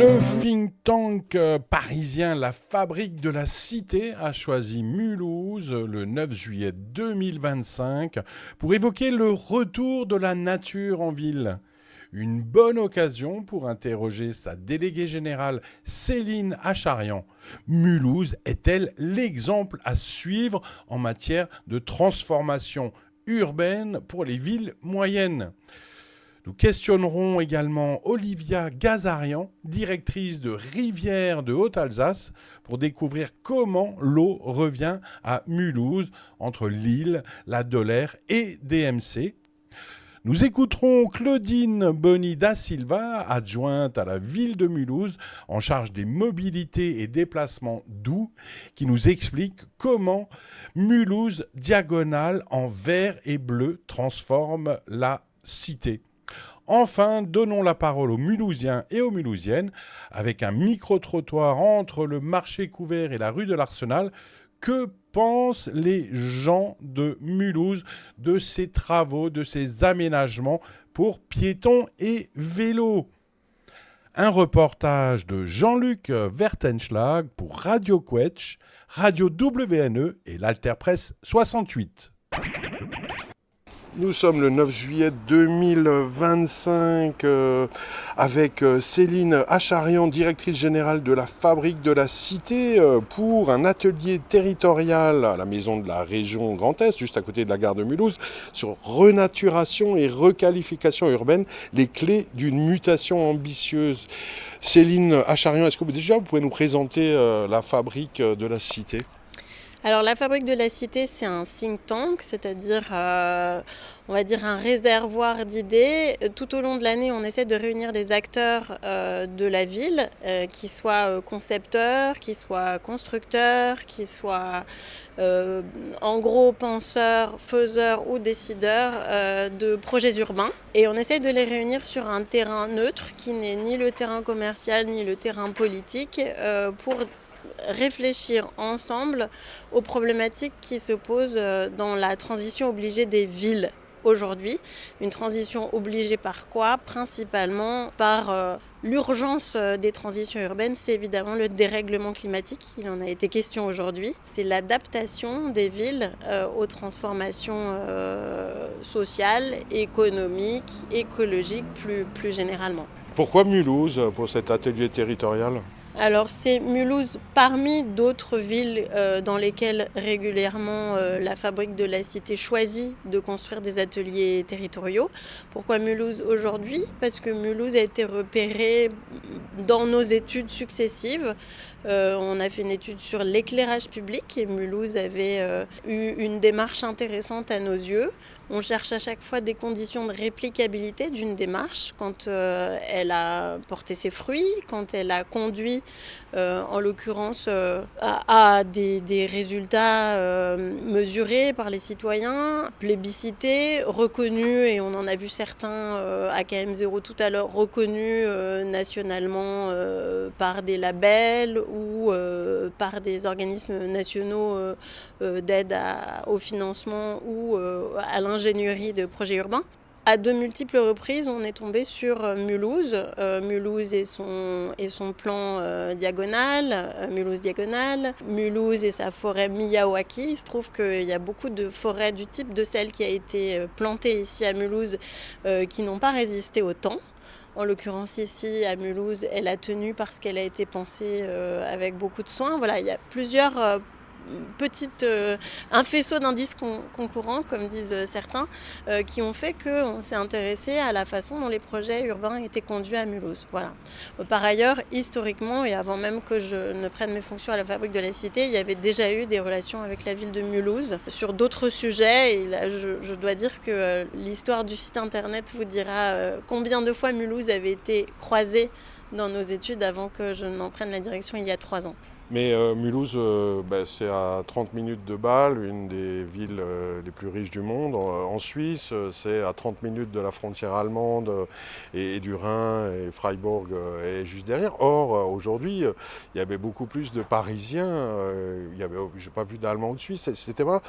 Le think tank parisien La Fabrique de la Cité a choisi Mulhouse le 9 juillet 2025 pour évoquer le retour de la nature en ville. Une bonne occasion pour interroger sa déléguée générale Céline Acharian. Mulhouse est-elle l'exemple à suivre en matière de transformation urbaine pour les villes moyennes ? Nous questionnerons également Olivia Gazarian, directrice de Rivières de Haute-Alsace, pour découvrir comment l'eau revient à Mulhouse entre Lille, la Dolère et DMC. Nous écouterons Claudine Boni da Silva, adjointe à la ville de Mulhouse, en charge des mobilités et déplacements doux, qui nous explique comment Mulhouse diagonale en vert et bleu transforme la cité. Enfin, donnons la parole aux Mulhousiens et aux Mulhousiennes avec un micro-trottoir entre le marché couvert et la rue de l'Arsenal. Que pensent les gens de Mulhouse de ces travaux, de ces aménagements pour piétons et vélos ? Un reportage de Jean-Luc Vertenschlag pour Radio Quetch, Radio WNE et l'Alterpresse 68. Nous sommes le 9 juillet 2025 avec Céline Acharian, directrice générale de la Fabrique de la Cité, pour un atelier territorial à la maison de la région Grand Est, juste à côté de la gare de Mulhouse, sur renaturation et requalification urbaine, les clés d'une mutation ambitieuse. Céline Acharian, est-ce que déjà vous pouvez nous présenter la Fabrique de la Cité ? Alors la Fabrique de la Cité, c'est un think tank, c'est-à-dire on va dire un réservoir d'idées. Tout au long de l'année, on essaie de réunir des acteurs de la ville, qui soient concepteurs, qui soient constructeurs, qui soient en gros penseurs, faiseurs ou décideurs de projets urbains. Et on essaie de les réunir sur un terrain neutre qui n'est ni le terrain commercial ni le terrain politique pour réfléchir ensemble aux problématiques qui se posent dans la transition obligée des villes aujourd'hui. Une transition obligée par quoi ? Principalement par l'urgence des transitions urbaines, c'est évidemment le dérèglement climatique, il en a été question aujourd'hui. C'est l'adaptation des villes aux transformations sociales, économiques, écologiques plus généralement. Pourquoi Mulhouse pour cet atelier territorial ? Alors c'est Mulhouse parmi d'autres villes dans lesquelles régulièrement la Fabrique de la Cité choisit de construire des ateliers territoriaux. Pourquoi Mulhouse aujourd'hui ? Parce que Mulhouse a été repéré dans nos études successives. On a fait une étude sur l'éclairage public et Mulhouse avait eu une démarche intéressante à nos yeux. On cherche à chaque fois des conditions de réplicabilité d'une démarche quand elle a porté ses fruits, quand elle a conduit en l'occurrence à des résultats mesurés par les citoyens, plébiscités, reconnus, et on en a vu certains à KM0 tout à l'heure, reconnus nationalement par des labels ou par des organismes nationaux d'aide au financement ou à l'ingénierie de projets urbains. À de multiples reprises, on est tombé sur Mulhouse, Mulhouse et son plan diagonal, Mulhouse diagonale, Mulhouse et sa forêt Miyawaki. Il se trouve qu'il y a beaucoup de forêts du type de celle qui a été plantée ici à Mulhouse qui n'ont pas résisté au temps. En l'occurrence ici à Mulhouse, elle a tenu parce qu'elle a été pensée avec beaucoup de soin. Voilà, il y a plusieurs un faisceau d'indices concurrents, comme disent certains, qui ont fait qu'on s'est intéressé à la façon dont les projets urbains étaient conduits à Mulhouse. Voilà. Par ailleurs, historiquement, et avant même que je ne prenne mes fonctions à la Fabrique de la Cité, il y avait déjà eu des relations avec la ville de Mulhouse sur d'autres sujets. Et là, je dois dire que l'histoire du site internet vous dira combien de fois Mulhouse avait été croisée dans nos études avant que je n'en prenne la direction il y a 3 ans. Mais Mulhouse, c'est à 30 minutes de Bâle, une des villes les plus riches du monde. En Suisse, c'est à 30 minutes de la frontière allemande et du Rhin, et Freiburg est juste derrière. Or, aujourd'hui, il y avait beaucoup plus de Parisiens. Je n'ai pas vu d'Allemands ou de Suisses. C'était pas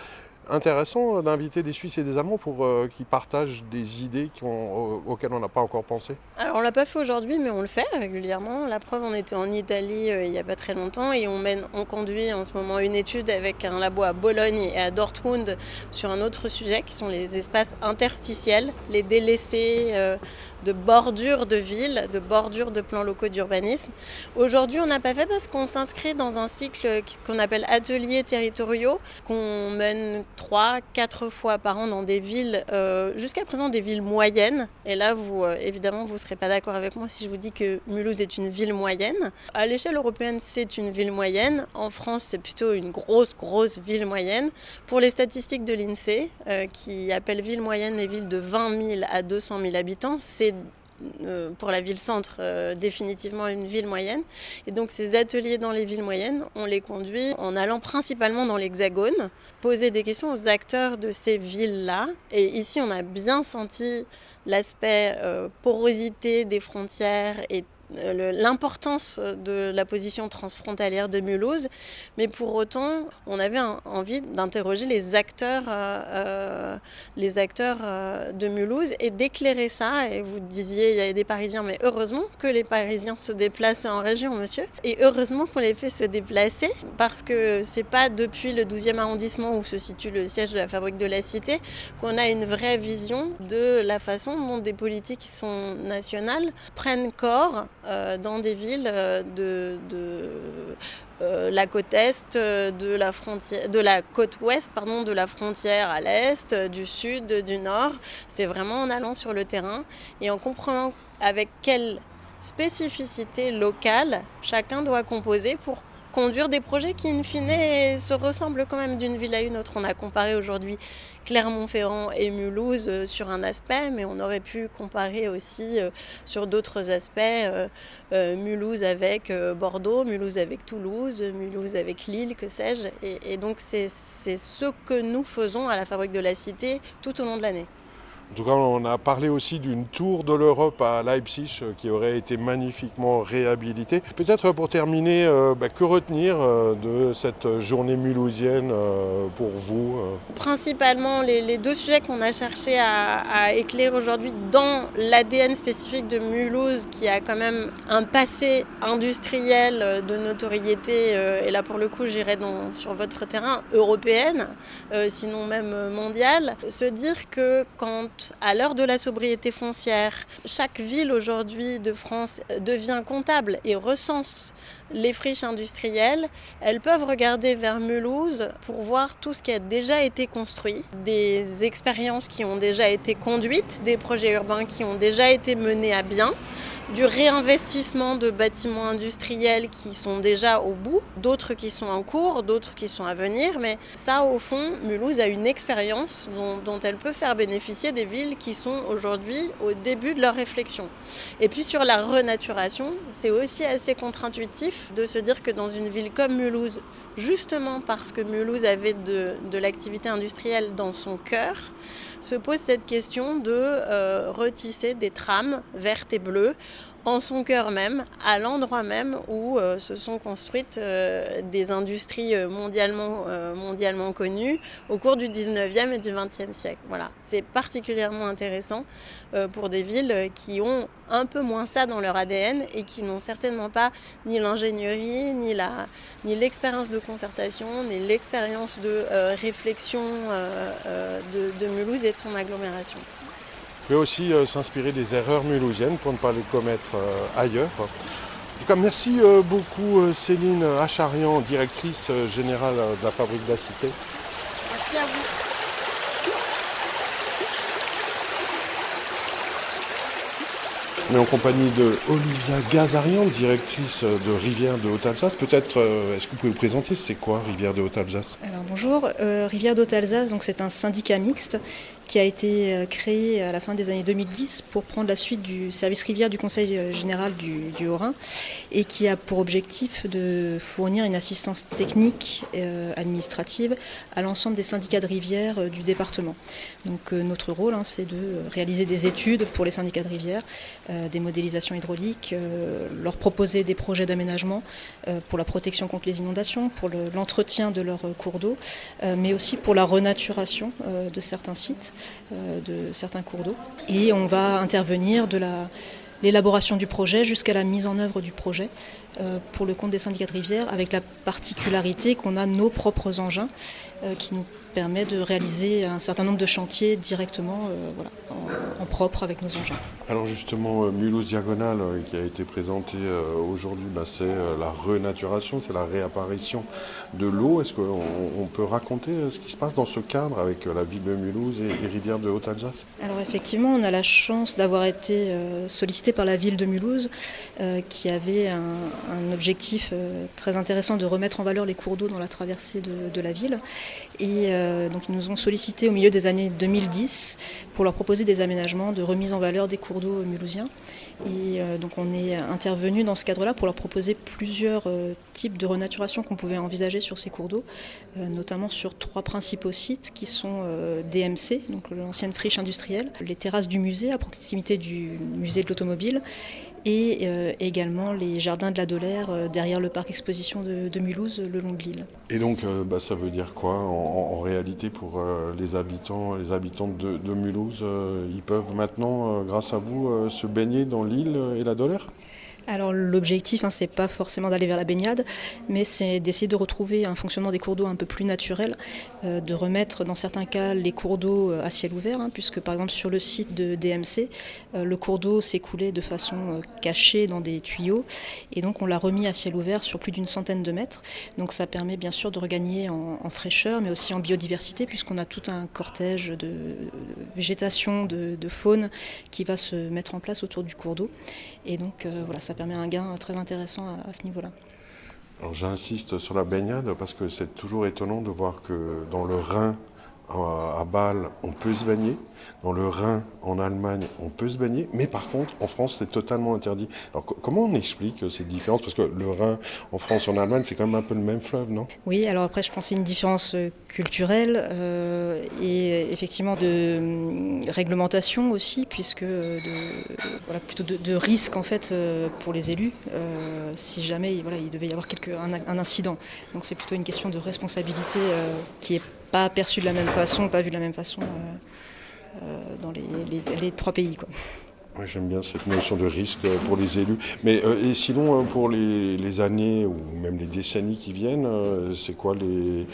Intéressant d'inviter des Suisses et des Allemands pour qu'ils partagent des idées auxquelles on n'a pas encore pensé. Alors on l'a pas fait aujourd'hui, mais on le fait régulièrement. La preuve, on était en Italie il n'y a pas très longtemps et on conduit en ce moment une étude avec un labo à Bologne et à Dortmund sur un autre sujet qui sont les espaces interstitiels, les délaissés de bordures de villes, de bordures de plans locaux d'urbanisme. Aujourd'hui, on n'a pas fait parce qu'on s'inscrit dans un cycle qu'on appelle ateliers territoriaux, qu'on mène 3-4 fois par an dans des villes, jusqu'à présent des villes moyennes. Et là, évidemment, vous ne serez pas d'accord avec moi si je vous dis que Mulhouse est une ville moyenne. À l'échelle européenne, c'est une ville moyenne. En France, c'est plutôt une grosse ville moyenne. Pour les statistiques de l'INSEE, qui appellent ville moyenne les villes de 20 000 à 200 000 habitants, c'est pour la ville-centre, définitivement une ville moyenne. Et donc ces ateliers dans les villes moyennes, on les conduit en allant principalement dans l'Hexagone, poser des questions aux acteurs de ces villes-là. Et ici, on a bien senti l'aspect porosité des frontières et l'importance de la position transfrontalière de Mulhouse, mais pour autant, on avait envie d'interroger les acteurs de Mulhouse et d'éclairer ça. Et vous disiez, il y a des Parisiens, mais heureusement que les Parisiens se déplacent en région, monsieur, et heureusement qu'on les fait se déplacer, parce que c'est pas depuis le 12e arrondissement où se situe le siège de la Fabrique de la Cité qu'on a une vraie vision de la façon dont des politiques qui sont nationales prennent corps dans des villes de la côte est, de la côte ouest, de la frontière à l'est, du sud, du nord. C'est vraiment en allant sur le terrain et en comprenant avec quelle spécificité locale chacun doit composer pour conduire des projets qui, in fine, se ressemblent quand même d'une ville à une autre. On a comparé aujourd'hui Clermont-Ferrand et Mulhouse sur un aspect, mais on aurait pu comparer aussi sur d'autres aspects Mulhouse avec Bordeaux, Mulhouse avec Toulouse, Mulhouse avec Lille, que sais-je. Et donc c'est ce que nous faisons à la Fabrique de la Cité tout au long de l'année. En tout cas, on a parlé aussi d'une tour de l'Europe à Leipzig qui aurait été magnifiquement réhabilitée. Peut-être pour terminer, que retenir de cette journée mulhousienne pour vous Principalement, les deux sujets qu'on a cherché à éclairer aujourd'hui dans l'ADN spécifique de Mulhouse, qui a quand même un passé industriel de notoriété, et là pour le coup j'irai sur votre terrain, européenne, sinon même mondiale. Se dire que quand à l'heure de la sobriété foncière, chaque ville aujourd'hui de France devient comptable et recense les friches industrielles, elles peuvent regarder vers Mulhouse pour voir tout ce qui a déjà été construit, des expériences qui ont déjà été conduites, des projets urbains qui ont déjà été menés à bien, du réinvestissement de bâtiments industriels qui sont déjà au bout, d'autres qui sont en cours, d'autres qui sont à venir. Mais ça, au fond, Mulhouse a une expérience dont elle peut faire bénéficier des villes qui sont aujourd'hui au début de leur réflexion. Et puis sur la renaturation, c'est aussi assez contre-intuitif de se dire que dans une ville comme Mulhouse, justement parce que Mulhouse avait de l'activité industrielle dans son cœur, se pose cette question de retisser des trames vertes et bleues en son cœur même, à l'endroit même où se sont construites des industries mondialement connues au cours du 19e et du 20e siècle. Voilà. C'est particulièrement intéressant pour des villes qui ont un peu moins ça dans leur ADN et qui n'ont certainement pas ni l'ingénierie, ni l'expérience de concertation, ni l'expérience de réflexion de Mulhouse et de son agglomération. On peut aussi s'inspirer des erreurs mulhousiennes pour ne pas les commettre ailleurs. En tout cas, merci beaucoup Céline Acharian, directrice générale de la Fabrique de la Cité. Merci à vous. On est en compagnie de Olivia Gazarian, directrice de Rivière de Haute-Alsace. Peut-être, est-ce que vous pouvez vous présenter, c'est quoi Rivière de Haute-Alsace ? Alors bonjour, Rivière de Haute-Alsace, donc c'est un syndicat mixte qui a été créé à la fin des années 2010 pour prendre la suite du service rivière du Conseil général du Haut-Rhin et qui a pour objectif de fournir une assistance technique administrative à l'ensemble des syndicats de rivières du département. Donc notre rôle, c'est de réaliser des études pour les syndicats de rivières, des modélisations hydrauliques, leur proposer des projets d'aménagement pour la protection contre les inondations, pour l'entretien de leurs cours d'eau, mais aussi pour la renaturation de certains sites, de certains cours d'eau. Et on va intervenir de l'élaboration du projet jusqu'à la mise en œuvre du projet pour le compte des syndicats de rivières, avec la particularité qu'on a nos propres engins qui nous permet de réaliser un certain nombre de chantiers directement en propre avec nos engins. Alors justement, Mulhouse Diagonale qui a été présenté aujourd'hui, c'est la renaturation, c'est la réapparition de l'eau. Est-ce qu'on peut raconter ce qui se passe dans ce cadre avec la ville de Mulhouse et les rivières de Haute-Alsace ? Alors effectivement, on a la chance d'avoir été sollicité par la ville de Mulhouse qui avait un objectif très intéressant de remettre en valeur les cours d'eau dans la traversée de la ville. Et donc ils nous ont sollicité au milieu des années 2010 pour leur proposer des aménagements de remise en valeur des cours d'eau mulhousiens. Et donc on est intervenu dans ce cadre-là pour leur proposer plusieurs types de renaturation qu'on pouvait envisager sur ces cours d'eau, notamment sur 3 principaux sites qui sont DMC, donc l'ancienne friche industrielle, les terrasses du musée à proximité du musée de l'automobile, et également les jardins de la Dolère derrière le parc exposition de Mulhouse le long de l'île. Et donc ça veut dire quoi en réalité pour les habitants de Mulhouse ils peuvent maintenant, grâce à vous, se baigner dans l'île et la Dolère ? Alors l'objectif, c'est pas forcément d'aller vers la baignade, mais c'est d'essayer de retrouver un fonctionnement des cours d'eau un peu plus naturel, de remettre dans certains cas les cours d'eau à ciel ouvert, puisque par exemple sur le site de DMC, le cours d'eau s'écoulait de façon cachée dans des tuyaux, et donc on l'a remis à ciel ouvert sur plus d'une centaine de mètres. Donc ça permet bien sûr de regagner en fraîcheur, mais aussi en biodiversité, puisqu'on a tout un cortège de végétation, de faune qui va se mettre en place autour du cours d'eau. Et donc ça permet un gain très intéressant à ce niveau-là. Alors j'insiste sur la baignade parce que c'est toujours étonnant de voir que dans le Rhin, à Bâle, on peut se baigner. Dans le Rhin, en Allemagne, on peut se baigner. Mais par contre, en France, c'est totalement interdit. Alors comment on explique ces différences ? Parce que le Rhin, en France, en Allemagne, c'est quand même un peu le même fleuve, non ? Oui, alors après, je pense que c'est une différence culturelle et effectivement de réglementation aussi, puisque plutôt de risque en fait pour les élus, si jamais il devait y avoir un incident. Donc c'est plutôt une question de responsabilité qui est pas perçu de la même façon, pas vu de la même façon dans les 3 pays, quoi. Ouais, j'aime bien cette notion de risque pour les élus. Mais et sinon, pour les années ou même les décennies qui viennent, c'est quoi les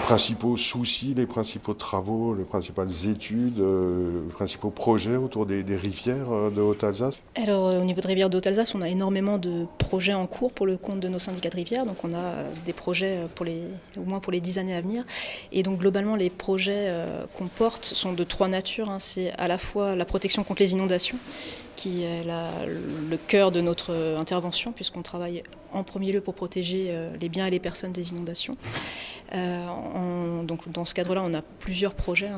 principaux soucis, les principaux travaux, les principales études, les principaux projets autour des rivières de Haute-Alsace ? Alors au niveau de rivières de Haute-Alsace, on a énormément de projets en cours pour le compte de nos syndicats de rivières. Donc on a des projets au moins pour les 10 années à venir. Et donc globalement, les projets qu'on porte sont de 3 natures. C'est à la fois la protection contre les inondations, qui est le cœur de notre intervention, puisqu'on travaille en premier lieu pour protéger les biens et les personnes des inondations. Donc dans ce cadre-là, on a plusieurs projets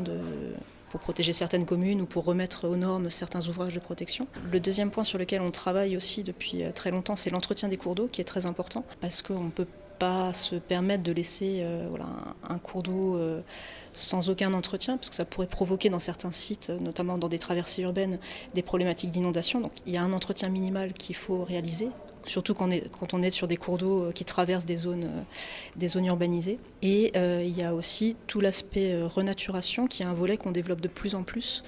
pour protéger certaines communes ou pour remettre aux normes certains ouvrages de protection. Le deuxième point sur lequel on travaille aussi depuis très longtemps, c'est l'entretien des cours d'eau, qui est très important, parce qu'on ne peut pas se permettre de laisser un cours d'eau sans aucun entretien, parce que ça pourrait provoquer dans certains sites, notamment dans des traversées urbaines, des problématiques d'inondation. Donc il y a un entretien minimal qu'il faut réaliser, surtout quand on est sur des cours d'eau qui traversent des zones urbanisées. Et il y a aussi tout l'aspect renaturation, qui est un volet qu'on développe de plus en plus,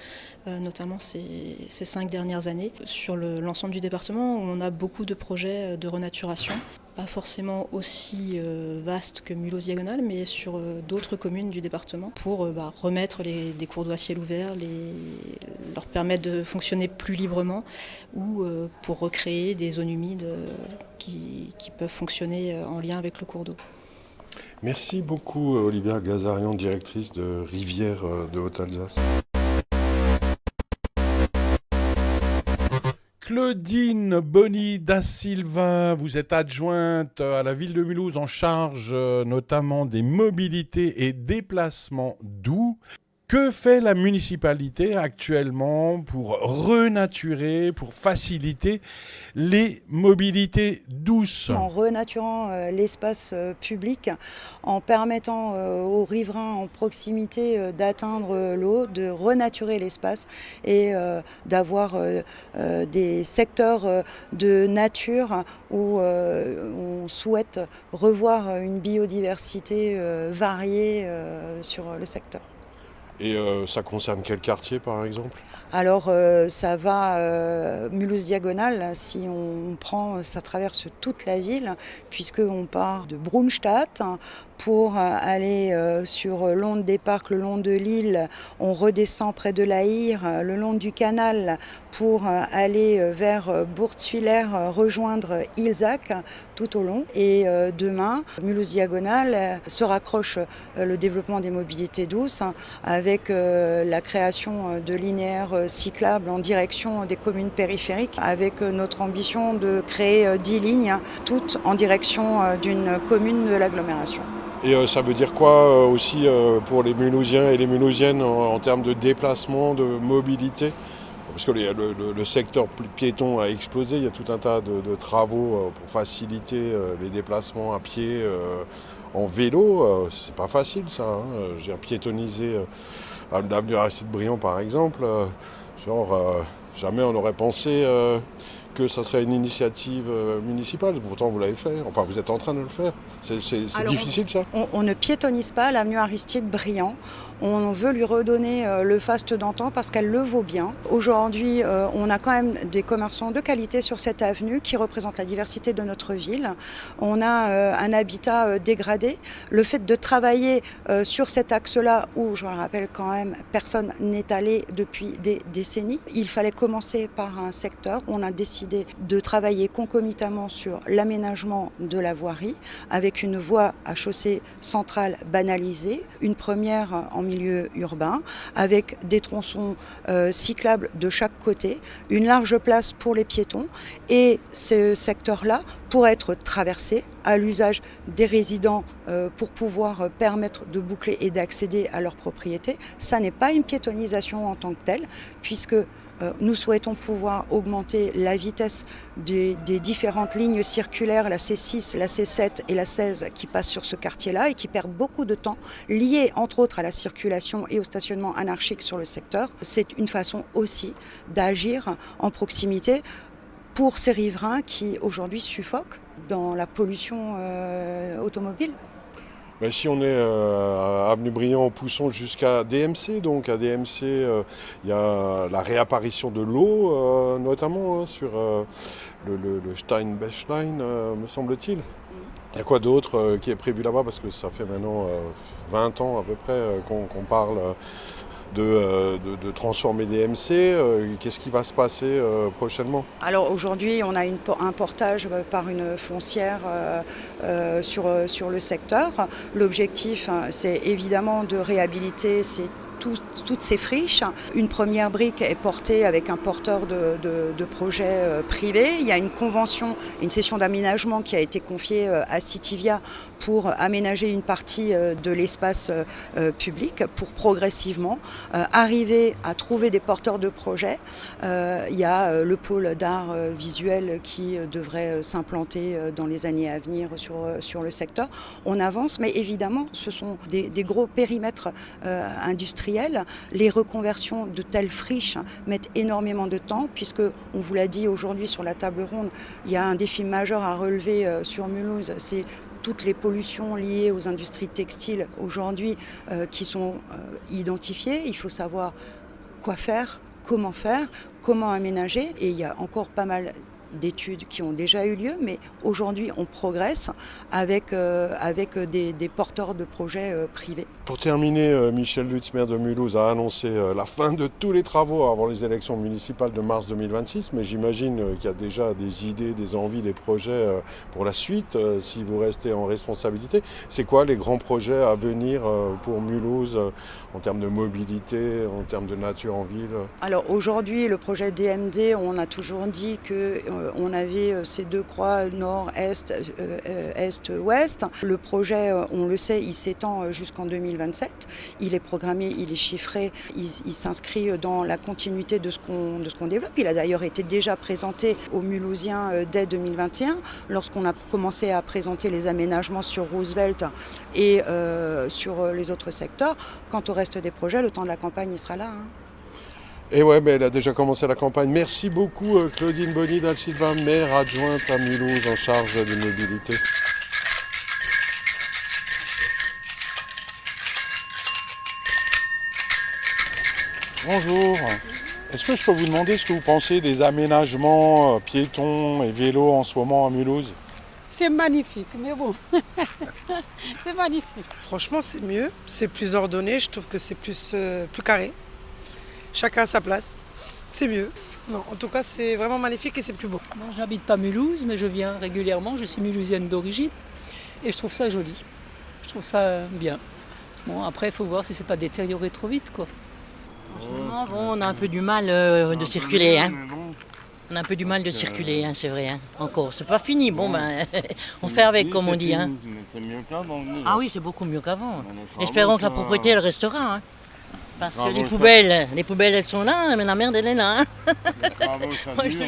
notamment ces 5 dernières années, sur l'ensemble du département, où on a beaucoup de projets de renaturation, pas forcément aussi vastes que Mulhouse Diagonale, mais sur d'autres communes du département, pour remettre des cours d'eau à ciel ouvert, leur permettre de fonctionner plus librement, ou pour recréer des zones humides qui peuvent fonctionner en lien avec le cours d'eau. Merci beaucoup Olivia Gazarian, directrice de Rivières de Haute-Alsace. Claudine Boni da Silva, vous êtes adjointe à la ville de Mulhouse en charge notamment des mobilités et déplacements doux. Que fait la municipalité actuellement pour renaturer, pour faciliter les mobilités douces ? En renaturant l'espace public, en permettant aux riverains en proximité d'atteindre l'eau, de renaturer l'espace et d'avoir des secteurs de nature où on souhaite revoir une biodiversité variée sur le secteur. Et ça concerne quel quartier par exemple ? Alors ça va Mulhouse Diagonale, si on prend, ça traverse toute la ville, puisqu'on part de Brunstadt pour aller sur le long des parcs, le long de l'île, on redescend près de la Hire, le long du canal pour aller vers Burzwiller, rejoindre Ilzac tout au long. Et demain, Mulhouse Diagonale se raccroche le développement des mobilités douces avec la création de linéaires cyclables en direction des communes périphériques, avec notre ambition de créer 10 lignes, toutes en direction d'une commune de l'agglomération. Et ça veut dire quoi aussi pour les Mulhousiens et les Mulhousiennes en termes de déplacement, de mobilité ? Parce que le secteur piéton a explosé, il y a tout un tas de travaux pour faciliter les déplacements à pied, en vélo. C'est pas facile ça, hein. J'ai piétonnisé l'avenue Aristide-Briand par exemple. Jamais on aurait pensé que ça serait une initiative municipale. Pourtant vous l'avez fait, enfin vous êtes en train de le faire. C'est difficile ça ? On ne piétonnise pas l'avenue Aristide-Briand. On veut lui redonner le faste d'antan parce qu'elle le vaut bien. Aujourd'hui, on a quand même des commerçants de qualité sur cette avenue qui représentent la diversité de notre ville. On a un habitat dégradé. Le fait de travailler sur cet axe-là, où, je le rappelle quand même, personne n'est allé depuis des décennies, il fallait commencer par un secteur. On a décidé de travailler concomitamment sur l'aménagement de la voirie avec une voie à chaussée centrale banalisée, une première en milieu urbain, avec des tronçons cyclables de chaque côté, une large place pour les piétons et ce secteur-là pourrait être traversé à l'usage des résidents pour pouvoir permettre de boucler et d'accéder à leur propriété. Ça n'est pas une piétonnisation en tant que telle, puisque nous souhaitons pouvoir augmenter la vitesse des différentes lignes circulaires, la C6, la C7 et la 16 qui passent sur ce quartier-là et qui perdent beaucoup de temps, liés entre autres à la circulation et au stationnement anarchique sur le secteur. C'est une façon aussi d'agir en proximité pour ces riverains qui aujourd'hui suffoquent dans la pollution automobile. Ben, si on est à Avenue Briand en poussant jusqu'à DMC, donc à DMC, il y a la réapparition de l'eau, notamment sur le Steinbechlein, me semble-t-il. Il y a quoi d'autre qui est prévu là-bas ? Parce que ça fait maintenant 20 ans à peu près qu'on parle de transformer DMC. Qu'est-ce qui va se passer prochainement ? Alors aujourd'hui, on a un portage par une foncière sur le secteur. L'objectif, c'est évidemment de réhabiliter toutes ces friches. Une première brique est portée avec un porteur de projet privé. Il y a une convention, une session d'aménagement qui a été confiée à Citivia pour aménager une partie de l'espace public pour progressivement arriver à trouver des porteurs de projets. Il y a le pôle d'art visuel qui devrait s'implanter dans les années à venir sur le secteur. On avance, mais évidemment, ce sont des gros périmètres industriels. Les reconversions de telles friches mettent énormément de temps, puisque, on vous l'a dit aujourd'hui sur la table ronde, il y a un défi majeur à relever sur Mulhouse, c'est toutes les pollutions liées aux industries textiles aujourd'hui qui sont identifiées. Il faut savoir quoi faire, comment aménager, et il y a encore pas mal d'études qui ont déjà eu lieu, mais aujourd'hui on progresse avec des porteurs de projets privés. Pour terminer, Michel Lutz, maire de Mulhouse, a annoncé la fin de tous les travaux avant les élections municipales de mars 2026, mais j'imagine qu'il y a déjà des idées, des envies, des projets pour la suite, si vous restez en responsabilité. C'est quoi les grands projets à venir pour Mulhouse en termes de mobilité, en termes de nature en ville ? Alors aujourd'hui, le projet DMD, on a toujours dit que on avait ces deux croix nord-est, est-ouest. Le projet, on le sait, il s'étend jusqu'en 2027. Il est programmé, il est chiffré, il s'inscrit dans la continuité de ce qu'on développe. Il a d'ailleurs été déjà présenté aux Mulhousiens dès 2021, lorsqu'on a commencé à présenter les aménagements sur Roosevelt et sur les autres secteurs. Quant au reste des projets, le temps de la campagne, il sera là. Et ouais, mais elle a déjà commencé la campagne. Merci beaucoup Claudine Bonny d'Alsylvain, maire adjointe à Mulhouse en charge des mobilités. Bonjour. Est-ce que je peux vous demander ce que vous pensez des aménagements piétons et vélos en ce moment à Mulhouse ? C'est magnifique, mais bon, c'est magnifique. Franchement, c'est mieux, c'est plus ordonné, je trouve que c'est plus carré. Chacun à sa place, c'est mieux. Non, en tout cas, c'est vraiment magnifique et c'est plus beau. Moi, j'habite pas Mulhouse, mais je viens régulièrement, je suis mulhousienne d'origine et je trouve ça joli. Je trouve ça bien. Bon, après, il faut voir si c'est pas détérioré trop vite, quoi. Franchement, bon, on a un peu du mal de circuler, hein. On a un peu du mal de circuler, hein, c'est vrai. Hein. Encore, c'est pas fini. Bon, ben, on fait avec, comme on dit. Hein. C'est mieux qu'avant. Ah oui, c'est beaucoup mieux qu'avant. Espérons que la propriété, elle restera. Hein. Parce que les poubelles, elles sont là, mais la merde, elle est là. Hein. Les travaux, ça Moi, dure.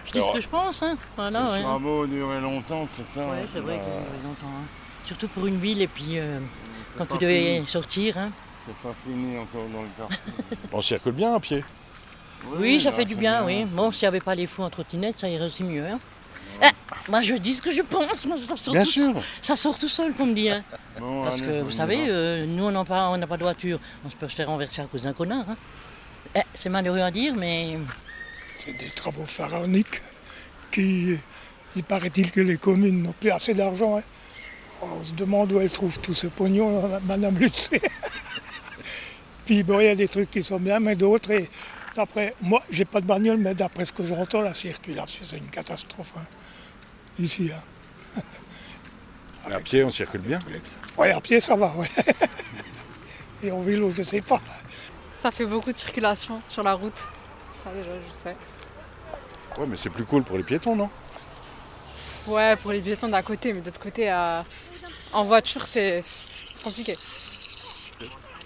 je dis ce que je pense. Hein. Voilà, les travaux durent longtemps, c'est ça. Oui, c'est vrai qu'ils durent longtemps. Hein. Surtout pour une ville, et puis quand tu devais sortir. Hein. C'est pas fini encore dans le quartier. On circule bien à pied. Oui, ça fait du bien, oui. Bon, s'il n'y avait pas les fous en trottinette, ça irait aussi mieux. Hein. Moi, je dis ce que je pense. Moi, ça sort tout seul, comme dit. Hein. Bon, parce que, vous savez, nous, on n'a pas de voiture. On peut se faire renverser à cause d'un connard. Hein. C'est malheureux à dire, mais... C'est des travaux pharaoniques qui... Il paraît-il que les communes n'ont plus assez d'argent. Hein. On se demande où elles trouvent tout ce pognon, Madame Lutzé. Puis, bon, il y a des trucs qui sont bien, mais d'autres... D'après, moi, j'ai pas de bagnole, mais d'après ce que j'entends, la circulation, c'est une catastrophe. Hein. Ici. Hein. À pied, on circule bien. Oui, à pied, ça va, ouais. Et en vélo, je sais pas. Ça fait beaucoup de circulation sur la route. Ça, déjà, je sais. Ouais, mais c'est plus cool pour les piétons, non ? Ouais, pour les piétons d'un côté, mais d'autre côté, en voiture, c'est compliqué.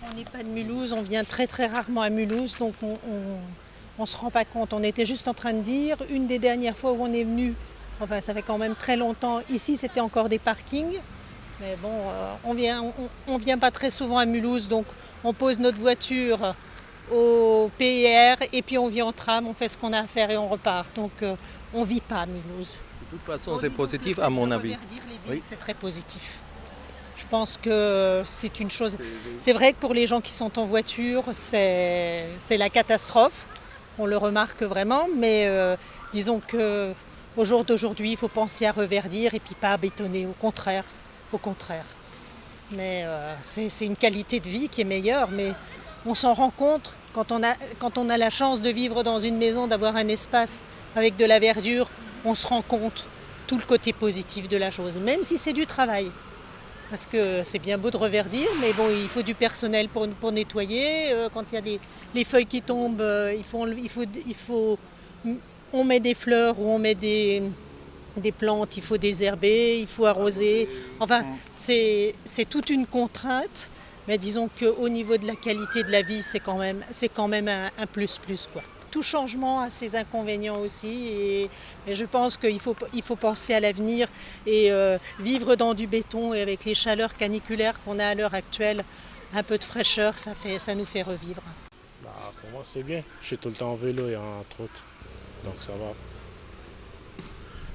On n'est pas de Mulhouse, on vient très très rarement à Mulhouse, donc on ne se rend pas compte. On était juste en train de dire, une des dernières fois où on est venu, enfin ça fait quand même très longtemps, ici c'était encore des parkings, mais bon, on vient pas très souvent à Mulhouse, donc on pose notre voiture au PIR et puis on vient en tram, on fait ce qu'on a à faire et on repart. Donc on ne vit pas à Mulhouse. De toute façon, c'est positif à mon avis. Oui. C'est très positif. Je pense que c'est une chose... C'est vrai que pour les gens qui sont en voiture, c'est la catastrophe. On le remarque vraiment, mais disons qu'au jour d'aujourd'hui, il faut penser à reverdir et puis pas à bétonner, au contraire. Mais c'est une qualité de vie qui est meilleure, mais on s'en rend compte quand on a la chance de vivre dans une maison, d'avoir un espace avec de la verdure, on se rend compte tout le côté positif de la chose, même si c'est du travail. Parce que c'est bien beau de reverdir, mais bon, il faut du personnel pour nettoyer. Quand il y a les feuilles qui tombent, on met des fleurs ou on met des plantes, il faut désherber, il faut arroser. Enfin, c'est toute une contrainte, mais disons qu'au niveau de la qualité de la vie, c'est quand même un plus, quoi. Tout changement a ses inconvénients aussi et je pense qu'il faut penser à l'avenir et vivre dans du béton et avec les chaleurs caniculaires qu'on a à l'heure actuelle, un peu de fraîcheur, ça nous fait revivre. Pour moi c'est bien, je suis tout le temps en vélo et en trotte, donc ça va.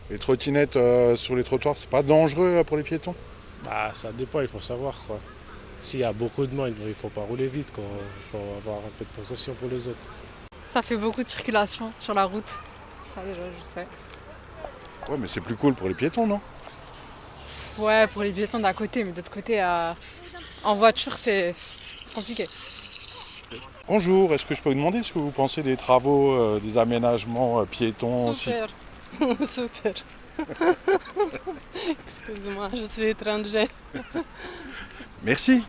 Les trottinettes sur les trottoirs, c'est pas dangereux pour les piétons ? Ça dépend, il faut savoir quoi. S'il y a beaucoup de monde, il ne faut pas rouler vite, quoi. Il faut avoir un peu de précaution pour les autres. Ça fait beaucoup de circulation sur la route. Ça déjà, je sais. Ouais, mais c'est plus cool pour les piétons, non ? Ouais, pour les piétons d'un côté, mais d'autre côté, en voiture, c'est compliqué. Bonjour, est-ce que je peux vous demander ce que vous pensez des travaux, des aménagements piétons Super. Super. Excuse-moi, je suis étrangère. Merci.